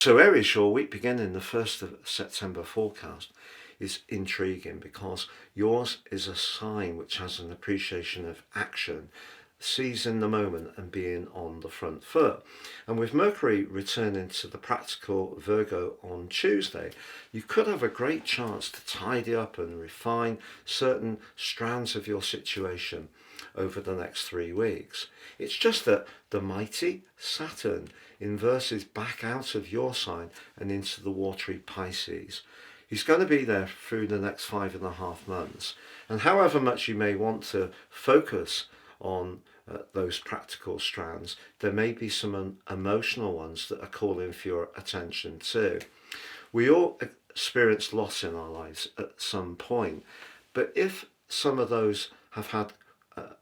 So Aries, your week beginning the 1st of September forecast is intriguing because yours is a sign which has an appreciation of action, seizing the moment and being on the front foot. And with Mercury returning to the practical Virgo on Tuesday, you could have a great chance to tidy up and refine certain strands of your situation over the next 3 weeks. It's just that the mighty Saturn inverses back out of your sign and into the watery Pisces. He's going to be there through the next 5.5 months. And however much you may want to focus on those practical strands, there may be some emotional ones that are calling for your attention too. We all experience loss in our lives at some point, but if some of those have had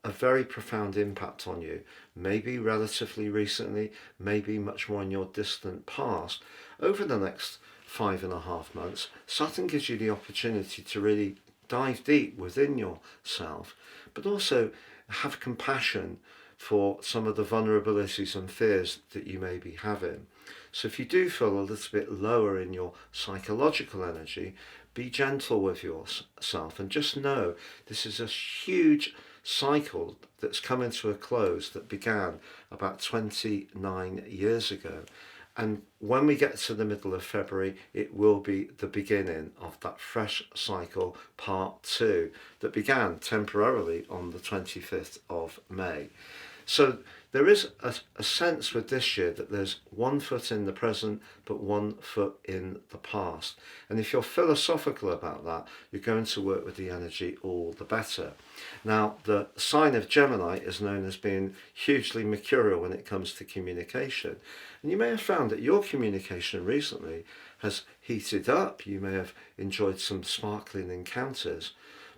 a very profound impact on you, maybe relatively recently, maybe much more in your distant past, over the next 5.5 months, Saturn gives you the opportunity to really dive deep within yourself, but also have compassion for some of the vulnerabilities and fears that you may be having. So if you do feel a little bit lower in your psychological energy, be gentle with yourself and just know this is a huge cycle that's coming to a close that began about 29 years ago. And when we get to the middle of February, it will be the beginning of that fresh cycle, part 2, that began temporarily on the 25th of May. So there is a sense with this year that there's 1 foot in the present, but 1 foot in the past. And if you're philosophical about that, you're going to work with the energy all the better. Now, the sign of Gemini is known as being hugely mercurial when it comes to communication. And you may have found that your communication recently has heated up. You may have enjoyed some sparkling encounters,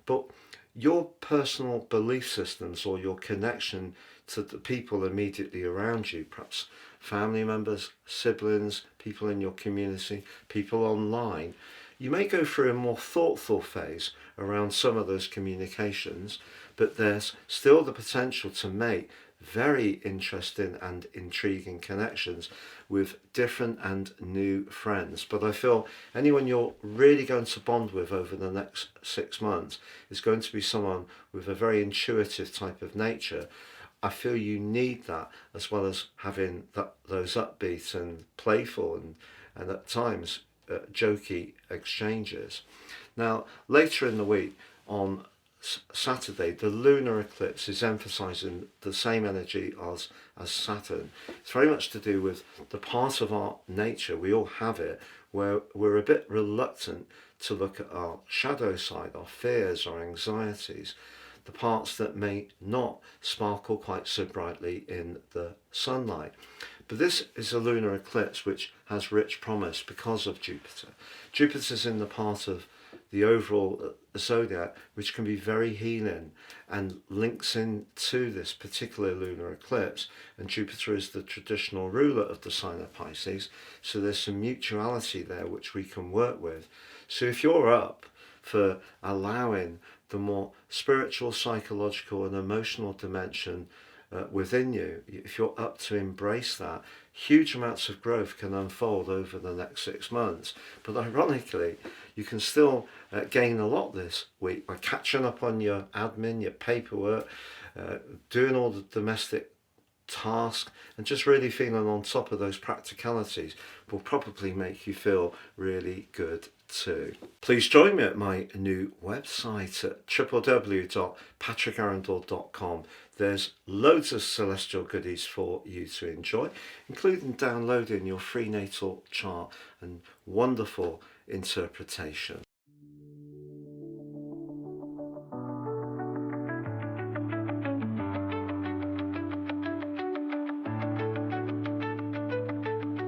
but your personal belief systems or your connection to the people immediately around you, perhaps family members, siblings, people in your community, people online, you may go through a more thoughtful phase around some of those communications, but there's still the potential to make very interesting and intriguing connections with different and new friends. But I feel anyone you're really going to bond with over the next 6 months is going to be someone with a very intuitive type of nature. I feel you need that, as well as having those upbeat and playful and at times jokey exchanges. Now, later in the week, on Saturday, the lunar eclipse is emphasizing the same energy as Saturn. It's very much to do with the part of our nature, we all have it, where we're a bit reluctant to look at our shadow side, our fears, our anxieties, the parts that may not sparkle quite so brightly in the sunlight. But this is a lunar eclipse which has rich promise because of Jupiter. Jupiter's in the part of the overall zodiac which can be very healing and links into this particular lunar eclipse, and Jupiter is the traditional ruler of the sign of Pisces, so there's some mutuality there which we can work with. So if you're up for allowing the more spiritual, psychological and emotional dimension within you, if you're up to embrace that, huge amounts of growth can unfold over the next 6 months. But ironically, you can still gain a lot this week by catching up on your admin, your paperwork, doing all the domestic tasks, and just really feeling on top of those practicalities will probably make you feel really good too. Please join me at my new website at www.patrickarundell.com. There's loads of celestial goodies for you to enjoy, including downloading your free natal chart and wonderful interpretation.